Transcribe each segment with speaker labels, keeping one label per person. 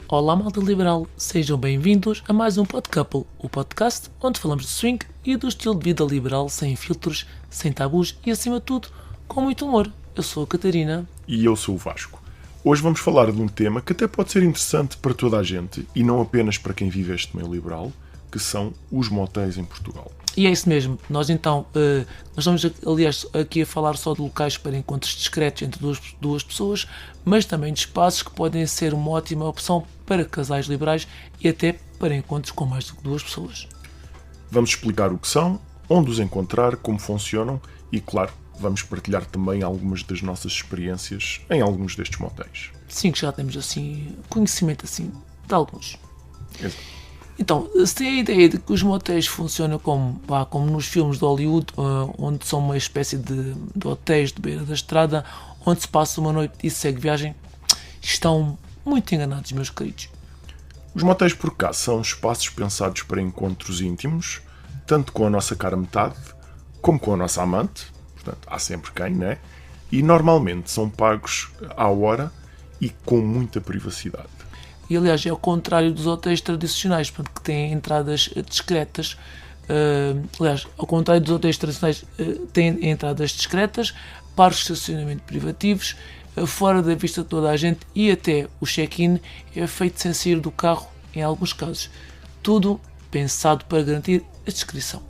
Speaker 1: Olá, malta liberal, sejam bem-vindos a mais um Podcouple, o podcast onde falamos de swing e do estilo de vida liberal sem filtros, sem tabus e, acima de tudo, com muito humor. Eu sou a Catarina.
Speaker 2: E eu sou o Vasco. Hoje vamos falar de um tema que até pode ser interessante para toda a gente e não apenas para quem vive este meio liberal, que são os motéis em Portugal.
Speaker 1: E é isso mesmo, nós estamos aliás aqui a falar só de locais para encontros discretos entre duas pessoas, mas também de espaços que podem ser uma ótima opção para casais liberais e até para encontros com mais do que duas pessoas.
Speaker 2: Vamos explicar o que são, onde os encontrar, como funcionam e, claro, vamos partilhar também algumas das nossas experiências em alguns destes motéis.
Speaker 1: Sim, que já temos assim conhecimento assim de alguns.
Speaker 2: Exato.
Speaker 1: Então, se tem a ideia de que os motéis funcionam como nos filmes de Hollywood, onde são uma espécie de hotéis de beira da estrada, onde se passa uma noite e se segue viagem, estão muito enganados, meus queridos.
Speaker 2: Os motéis por cá são espaços pensados para encontros íntimos, tanto com a nossa cara metade, como com a nossa amante, portanto, há sempre quem, né? E normalmente são pagos à hora e com muita privacidade.
Speaker 1: E aliás, é ao contrário dos hotéis tradicionais, portanto, que têm entradas discretas. Aliás, ao contrário dos hotéis tradicionais, têm entradas discretas, parques de estacionamento privativos, fora da vista de toda a gente, e até o check-in é feito sem sair do carro em alguns casos. Tudo pensado para garantir a discrição.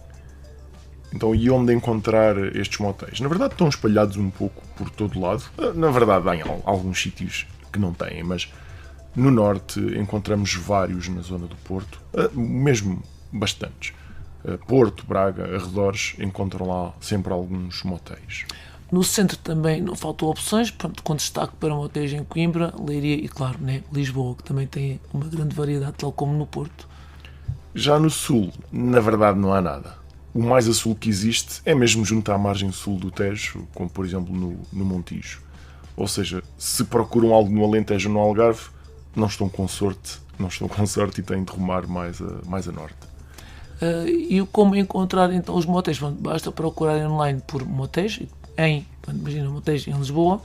Speaker 2: Então, e onde encontrar estes motéis? Na verdade, estão espalhados um pouco por todo lado. Na verdade, há em alguns sítios que não têm, mas no norte encontramos vários na zona do Porto, mesmo bastantes. Porto, Braga, arredores, encontram lá sempre alguns motéis.
Speaker 1: No centro também não faltam opções, com destaque para motéis em Coimbra, Leiria e, claro, né, Lisboa, que também tem uma grande variedade, tal como no Porto.
Speaker 2: Já no sul, na verdade, não há nada. O mais a sul que existe é mesmo junto à margem sul do Tejo, como por exemplo no Montijo. Ou seja, se procuram algo no Alentejo ou no Algarve, não estão com sorte e têm de rumar mais a norte.
Speaker 1: E como encontrar então os motéis? Basta procurar online por motéis, imagina motéis em Lisboa,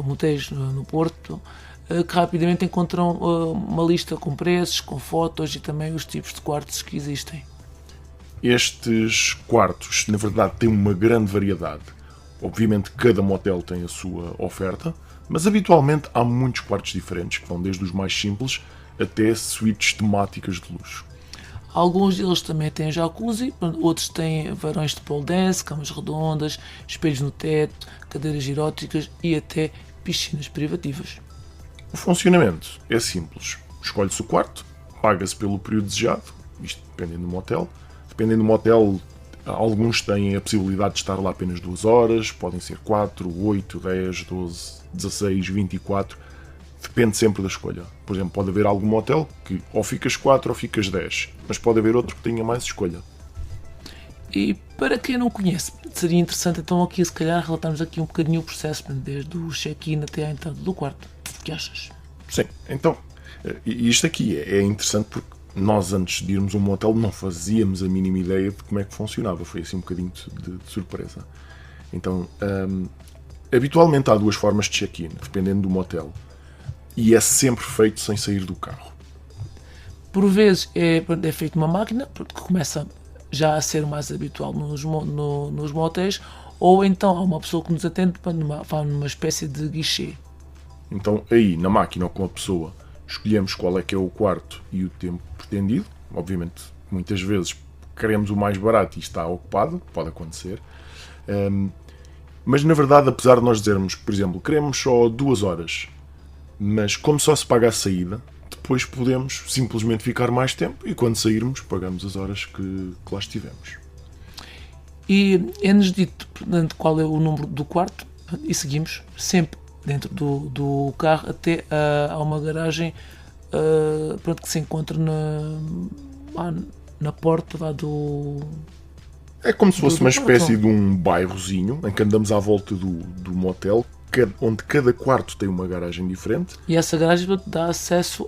Speaker 1: motéis no Porto, que rapidamente encontram uma lista com preços, com fotos e também os tipos de quartos que existem.
Speaker 2: Estes quartos, na verdade, têm uma grande variedade. Obviamente, cada motel tem a sua oferta, mas habitualmente há muitos quartos diferentes, que vão desde os mais simples até suítes temáticas de luxo.
Speaker 1: Alguns deles também têm jacuzzi, outros têm varões de pole dance, camas redondas, espelhos no teto, cadeiras eróticas e até piscinas privativas.
Speaker 2: O funcionamento é simples. Escolhe-se o quarto, paga-se pelo período desejado, isto dependendo do motel. Dependendo do motel, alguns têm a possibilidade de estar lá apenas 2 horas, podem ser 4, 8, 10, 12, 16, 24, depende sempre da escolha. Por exemplo, pode haver algum motel que ou ficas 4 ou ficas 10, mas pode haver outro que tenha mais escolha.
Speaker 1: E para quem não conhece, seria interessante então aqui se calhar relatarmos aqui um bocadinho o processo, desde o check-in até à entrada do quarto. O que achas?
Speaker 2: Sim, então, isto aqui é interessante porque nós, antes de irmos a um motel, não fazíamos a mínima ideia de como é que funcionava. Foi assim um bocadinho de surpresa. Então, habitualmente há 2 formas de check-in, dependendo do motel. E é sempre feito sem sair do carro.
Speaker 1: Por vezes é feito uma máquina, que começa já a ser mais habitual nos motéis, ou então há uma pessoa que nos atende numa espécie de guichê.
Speaker 2: Então, aí, na máquina ou com a pessoa, escolhemos qual é que é o quarto e o tempo pretendido. Obviamente, muitas vezes queremos o mais barato e está ocupado, pode acontecer. Mas, na verdade, apesar de nós dizermos, por exemplo, queremos só 2 horas, mas como só se paga a saída, depois podemos simplesmente ficar mais tempo e quando sairmos pagamos as horas que lá estivemos.
Speaker 1: E é-nos dito, portanto, qual é o número do quarto e seguimos sempre dentro do carro até a uma garagem que se encontra na porta lá do...
Speaker 2: É como se fosse uma espécie de um bairrozinho em que andamos à volta do motel, onde cada quarto tem uma garagem diferente.
Speaker 1: E essa garagem dá acesso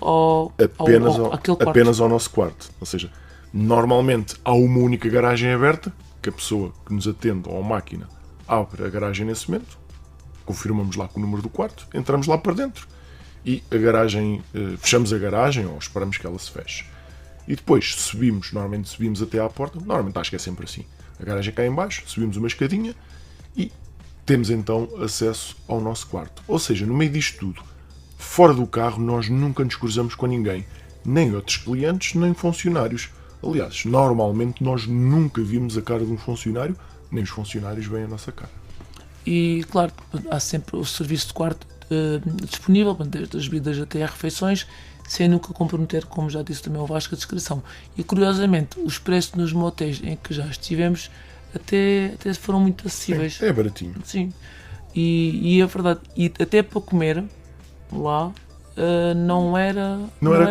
Speaker 1: àquele quarto.
Speaker 2: Apenas ao nosso quarto. Ou seja, normalmente há uma única garagem aberta, que a pessoa que nos atende ou a máquina abre a garagem nesse momento, confirmamos lá com o número do quarto, entramos lá para dentro e a garagem, fechamos a garagem ou esperamos que ela se feche. E depois normalmente subimos até à porta, normalmente acho que é sempre assim. A garagem cá em baixo, subimos uma escadinha e temos então acesso ao nosso quarto. Ou seja, no meio disto tudo, fora do carro, nós nunca nos cruzamos com ninguém, nem outros clientes, nem funcionários. Aliás, normalmente nós nunca vimos a cara de um funcionário, nem os funcionários veem a nossa cara.
Speaker 1: E claro, há sempre o serviço de quarto disponível, desde as bebidas até às refeições, sem nunca comprometer, como já disse também o Vasco, a descrição. E curiosamente, os preços nos motéis em que já estivemos até foram muito acessíveis.
Speaker 2: É baratinho.
Speaker 1: Sim. E é verdade, e até para comer lá não era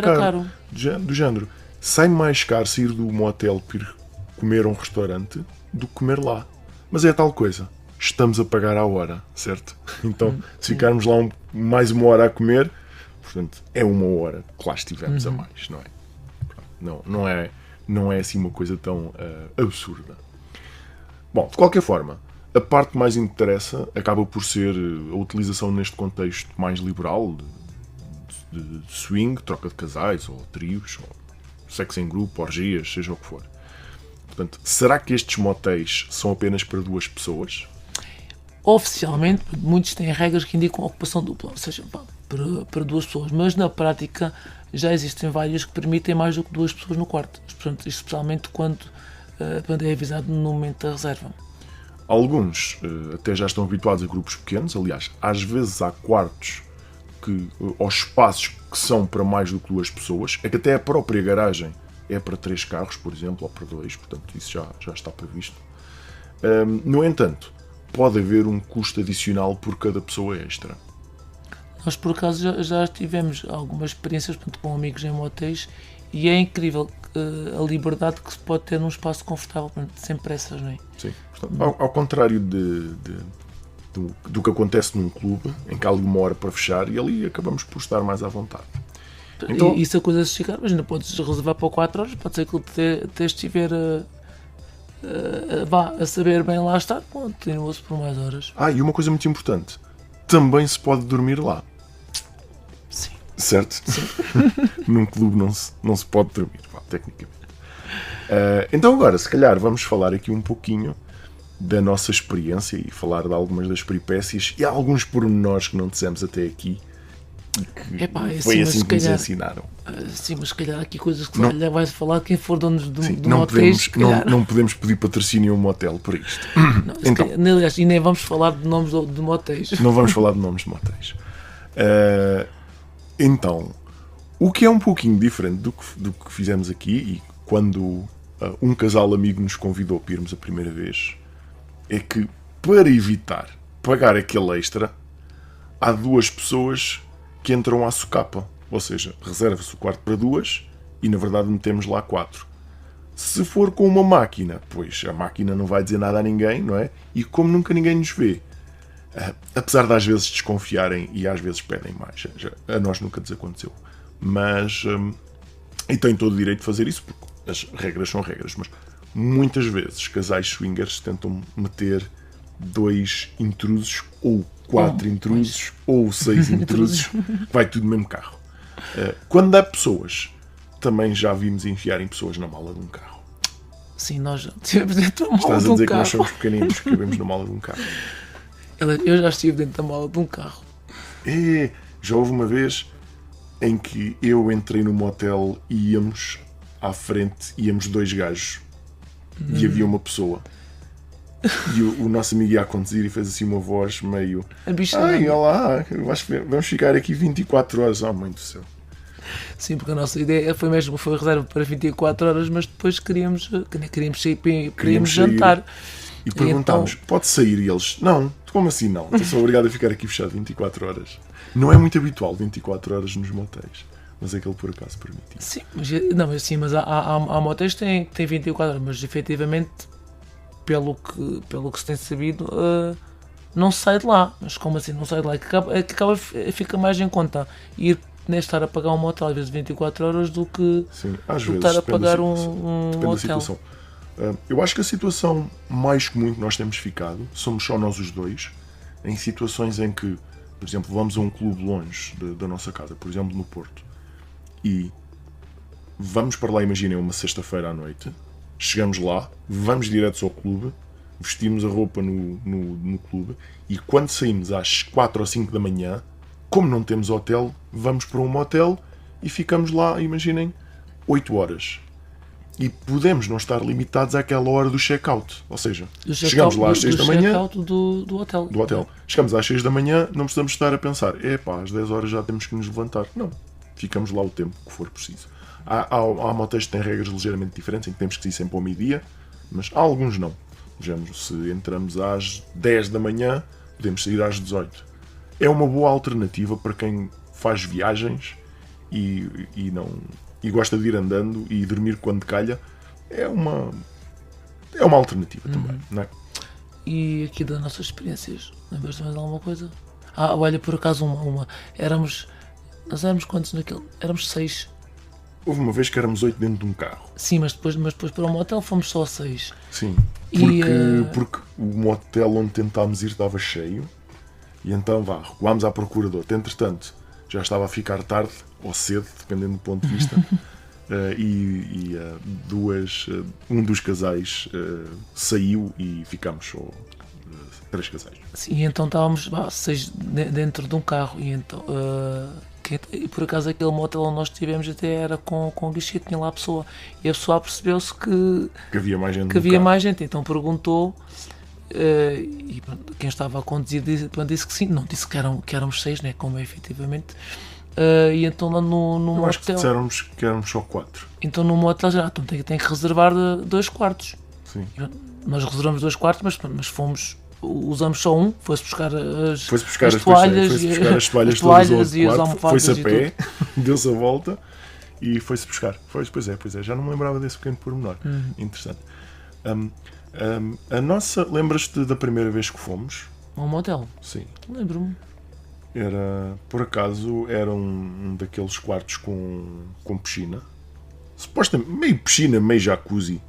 Speaker 1: caro.
Speaker 2: Do género, sai mais caro sair do motel para ir comer a um restaurante do que comer lá. Mas é tal coisa, estamos a pagar à hora, certo? Então, se ficarmos lá mais uma hora a comer, portanto, é uma hora que lá estivemos a mais, não é? Não é assim uma coisa tão absurda. Bom, de qualquer forma, a parte que mais interessa acaba por ser a utilização neste contexto mais liberal de swing, troca de casais, ou trios, ou sexo em grupo, orgias, seja o que for. Portanto, será que estes motéis são apenas para 2 pessoas?
Speaker 1: Oficialmente, muitos têm regras que indicam ocupação dupla, ou seja, para 2 pessoas, mas na prática já existem várias que permitem mais do que 2 pessoas no quarto, portanto, especialmente quando é avisado no momento da reserva.
Speaker 2: Alguns até já estão habituados a grupos pequenos, aliás, às vezes há quartos ou espaços que são para mais do que 2 pessoas, é que até a própria garagem é para 3 carros, por exemplo, ou para 2, portanto isso já está previsto. No entanto, pode haver um custo adicional por cada pessoa extra.
Speaker 1: Nós, por acaso, já tivemos algumas experiências com amigos em motéis e é incrível a liberdade que se pode ter num espaço confortável, sem pressas, não é?
Speaker 2: Sim, portanto, ao contrário do que acontece num clube, em que há ali uma hora para fechar e ali acabamos por estar mais à vontade.
Speaker 1: Então, e se a coisa se chegar, mas não podes reservar para 4 horas, pode ser que até estiver a saber bem lá estar, continua-se por mais horas.
Speaker 2: E uma coisa muito importante, também se pode dormir lá.
Speaker 1: Sim.
Speaker 2: Certo? Sim. Num clube não se pode dormir, tecnicamente. Então agora, se calhar, vamos falar aqui um pouquinho da nossa experiência e falar de algumas das peripécias e alguns pormenores que não dissemos até aqui e que foi assim que nos ensinaram.
Speaker 1: Sim, mas se calhar há aqui coisas que vai-se falar quem for donos de
Speaker 2: não
Speaker 1: motéis.
Speaker 2: Não podemos pedir patrocínio a um motel por isto.
Speaker 1: Então, aliás, e nem vamos falar de nomes de motéis.
Speaker 2: Não vamos falar de nomes de motéis. Então, o que é um pouquinho diferente do que fizemos aqui, e quando um casal amigo nos convidou para irmos a primeira vez, é que para evitar pagar aquele extra, há 2 pessoas que entram à socapa. Ou seja, reserva-se o quarto para 2 e na verdade metemos lá 4. Se for com uma máquina, pois a máquina não vai dizer nada a ninguém, não é? E como nunca ninguém nos vê, apesar de às vezes desconfiarem e às vezes pedem mais, a nós nunca nos aconteceu. Mas, e tem todo o direito de fazer isso, porque as regras são regras, mas muitas vezes casais swingers tentam meter 2 intrusos, ou 4 intrusos, ou 6 intrusos, vai tudo no mesmo carro. Quando há pessoas, também já vimos enfiarem pessoas na mala de um carro.
Speaker 1: Sim, nós já estivemos dentro da mala de um carro.
Speaker 2: Estás a dizer que nós somos pequeninos que cabemos na mala de um carro.
Speaker 1: Eu já estive dentro da mala de um carro.
Speaker 2: Já houve uma vez em que eu entrei no motel e íamos à frente, íamos 2 gajos e havia uma pessoa. E o nosso amigo ia a conduzir e fez assim uma voz meio... olá, vamos ficar aqui 24 horas. Oh, mãe do céu.
Speaker 1: Sim, porque a nossa ideia foi reserva para 24 horas, mas depois queríamos sair para irmos jantar.
Speaker 2: E perguntámos, então... pode sair? E eles, não, como assim não? Estou só obrigado a ficar aqui fechado 24 horas. Não é muito habitual 24 horas nos motéis, mas aquele por acaso permitiu.
Speaker 1: Sim, mas há motéis que têm 24 horas, mas efetivamente... Pelo que se tem sabido, não se sai de lá. Mas como assim não sai de lá? Fica mais em conta ir estar a pagar um motel às vezes 24 horas do que estar a pagar um motel.
Speaker 2: Eu acho que a situação mais comum que nós temos ficado, somos só nós os dois, em situações em que por exemplo, vamos a um clube longe da nossa casa, por exemplo, no Porto, e vamos para lá, imaginem, uma sexta-feira à noite, chegamos lá, vamos diretos ao clube, vestimos a roupa no clube, e quando saímos às 4 ou 5 da manhã, como não temos hotel, vamos para um motel e ficamos lá, imaginem, 8 horas. E podemos não estar limitados àquela hora do check-out. Ou seja, chegamos lá às 6 da manhã.
Speaker 1: Do hotel.
Speaker 2: Do hotel. Chegamos às 6 da manhã, não precisamos estar a pensar, às 10 horas já temos que nos levantar. Não. Ficamos lá o tempo que for preciso. Há motéis que têm regras ligeiramente diferentes, em que temos que ir sempre ao meio-dia, mas há alguns não. Vejamos, se entramos às 10 da manhã, podemos sair às 18. É uma boa alternativa para quem faz viagens e gosta de ir andando e dormir quando calha. É uma alternativa também, não é?
Speaker 1: E aqui das nossas experiências, lembras-te mais de alguma coisa? Olha, por acaso uma. Nós éramos quantos naquele? Éramos 6.
Speaker 2: Houve uma vez que éramos 8 dentro de um carro.
Speaker 1: Sim, mas depois para o motel fomos só 6.
Speaker 2: Sim, porque o motel onde tentámos ir estava cheio. E então recuámos à procura de outro. Entretanto, já estava a ficar tarde, ou cedo, dependendo do ponto de vista. Um dos casais saiu e ficamos só 3 casais.
Speaker 1: Sim, então estávamos 6 dentro de um carro. E então, e por acaso aquele motel onde nós estivemos até era com guichê, tinha lá a pessoa. E a pessoa percebeu-se que
Speaker 2: havia mais gente.
Speaker 1: Então perguntou. E quem estava a conduzir disse que sim, não disse que éramos 6, né, como é efetivamente. E então lá no motel.
Speaker 2: Acho que dissermos que éramos só 4.
Speaker 1: Então no motel já tem que reservar 2 quartos.
Speaker 2: Sim.
Speaker 1: Nós reservamos 2 quartos, mas usamos só um. Foi-se buscar as
Speaker 2: toalhas
Speaker 1: e as almofadas.
Speaker 2: Foi-se a pé, deu-se a volta e foi-se buscar. Pois é, já não me lembrava desse pequeno pormenor. Interessante. Lembras-te da primeira vez que fomos?
Speaker 1: A um motel?
Speaker 2: Sim.
Speaker 1: Lembro-me.
Speaker 2: Por acaso, era um daqueles quartos com piscina. Supostamente, meio piscina, meio jacuzzi.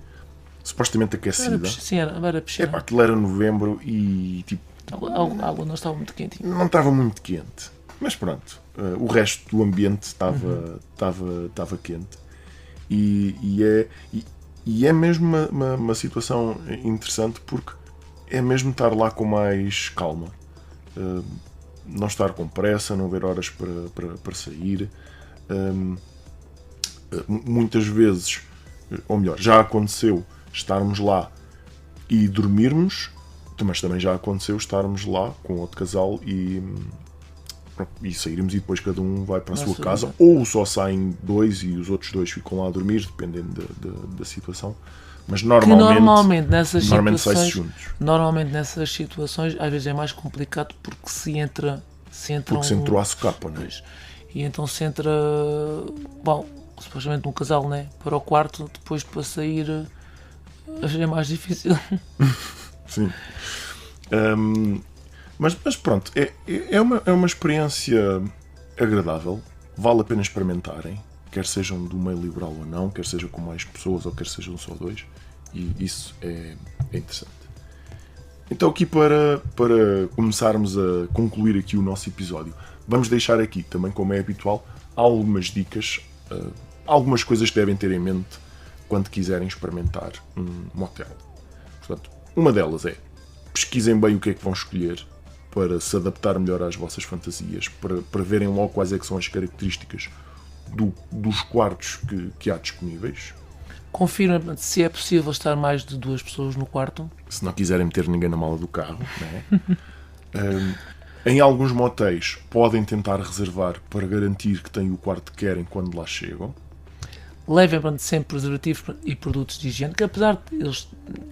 Speaker 2: Supostamente aquecida.
Speaker 1: Era piscina.
Speaker 2: Aquilo era novembro e tipo...
Speaker 1: A água não estava muito quente.
Speaker 2: Não estava muito quente. Mas pronto. O resto do ambiente estava quente. E é mesmo uma situação interessante porque é mesmo estar lá com mais calma. Não estar com pressa, não haver horas para sair. Muitas vezes, ou melhor, já aconteceu estarmos lá e dormirmos, mas também já aconteceu estarmos lá com outro casal e sairmos e depois cada um vai para a sua casa, ou só saem 2 e os outros 2 ficam lá a dormir, dependendo da situação. Mas normalmente sai-se juntos.
Speaker 1: Normalmente nessas situações às vezes é mais complicado porque se entra
Speaker 2: porque se entrou à socapa, não é?
Speaker 1: E então se entra, supostamente um casal, né, para o quarto, depois para sair é mais difícil.
Speaker 2: Sim. Mas pronto, é uma experiência agradável, vale a pena experimentarem, quer sejam do meio liberal ou não, quer seja com mais pessoas ou quer sejam só 2, e isso é interessante. Então aqui para começarmos a concluir aqui o nosso episódio, vamos deixar aqui, também como é habitual, algumas dicas, algumas coisas que devem ter em mente quando quiserem experimentar um motel. Portanto, uma delas é, pesquisem bem o que é que vão escolher para se adaptar melhor às vossas fantasias, para verem logo quais é que são as características dos quartos que há disponíveis.
Speaker 1: Confirma se é possível estar mais de 2 pessoas no quarto.
Speaker 2: Se não quiserem meter ninguém na mala do carro, não é? Em alguns motéis podem tentar reservar para garantir que têm o quarto que querem quando lá chegam.
Speaker 1: Levem sempre preservativos e produtos de higiene, que apesar de eles,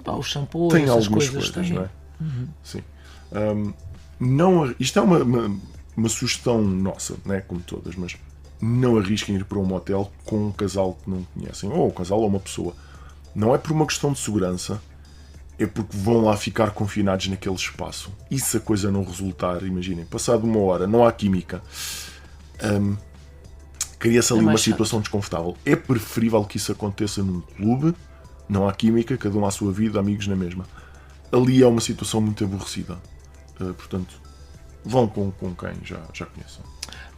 Speaker 1: o shampoo,
Speaker 2: tem
Speaker 1: essas
Speaker 2: algumas
Speaker 1: coisas
Speaker 2: têm. Não é? Sim. Isto é uma sugestão nossa, não é? Como todas, mas não arrisquem ir para um motel com um casal que não conhecem, ou um casal ou uma pessoa. Não é por uma questão de segurança, é porque vão lá ficar confinados naquele espaço. E se a coisa não resultar, imaginem, passado 1 hora, não há química, cria-se ali uma situação desconfortável. É preferível que isso aconteça num clube, não há química, cada um à sua vida, amigos na mesma. Ali é uma situação muito aborrecida. Portanto, vão com quem já conheçam.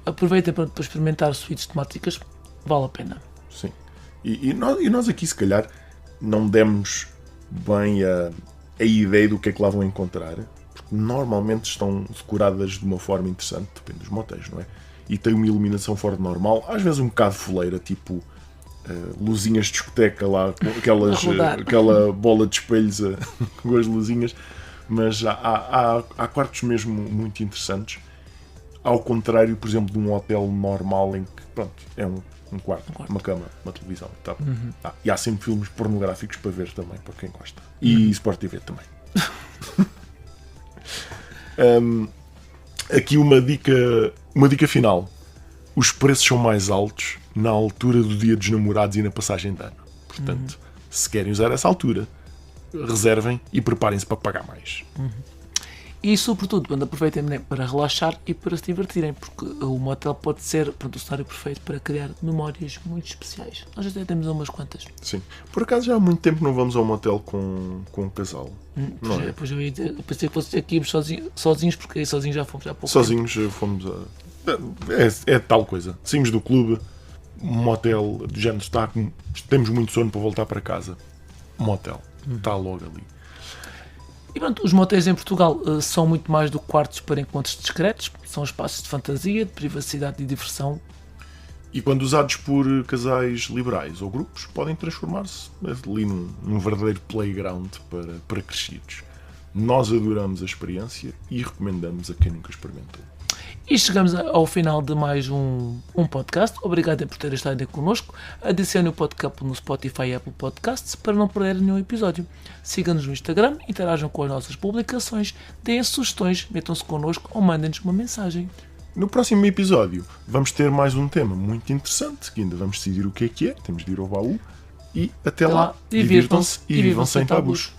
Speaker 1: Aproveitem para experimentar suítes temáticas, vale a pena.
Speaker 2: Sim. E nós aqui, se calhar, não demos bem a ideia do que é que lá vão encontrar, porque normalmente estão decoradas de uma forma interessante, depende dos motéis, não é? E tem uma iluminação fora de normal, às vezes um bocado foleira, tipo luzinhas de discoteca lá, aquela bola de espelhos com as luzinhas, mas há quartos mesmo muito interessantes, ao contrário, por exemplo, de um hotel normal em que, pronto, é um quarto, uma cama, uma televisão. Tá. E há sempre filmes pornográficos para ver também, para quem gosta. E Sport TV também. Aqui uma dica final. Os preços são mais altos na altura do Dia dos Namorados e na passagem de ano. Portanto, se querem usar essa altura, reservem e preparem-se para pagar mais.
Speaker 1: E, sobretudo, quando aproveitem para relaxar e para se divertirem, porque o motel pode ser o cenário perfeito para criar memórias muito especiais. Nós até temos umas quantas.
Speaker 2: Sim. Por acaso já há muito tempo não vamos a um motel com um casal. Não é?
Speaker 1: Pois eu pensei que fosse aqui sozinhos, porque aí sozinhos já fomos há pouco
Speaker 2: sozinhos tempo. Fomos a... É tal coisa. Saímos do clube, um motel do género, temos muito sono para voltar para casa. Um motel. Está logo ali.
Speaker 1: E pronto, os motéis em Portugal são muito mais do que quartos para encontros discretos, são espaços de fantasia, de privacidade e diversão.
Speaker 2: E quando usados por casais liberais ou grupos, podem transformar-se ali num verdadeiro playground para crescidos. Nós adoramos a experiência e recomendamos a quem nunca experimentou.
Speaker 1: E chegamos ao final de mais um podcast. Obrigado por terem estado aí connosco. Adicione o podcast no Spotify e Apple Podcasts para não perder nenhum episódio. Sigam-nos no Instagram, interajam com as nossas publicações, deem sugestões, metam-se connosco ou mandem-nos uma mensagem.
Speaker 2: No próximo episódio vamos ter mais um tema muito interessante, que ainda vamos decidir o que é. Temos de ir ao baú. E até lá, divirtam-se e vivam sem tabus.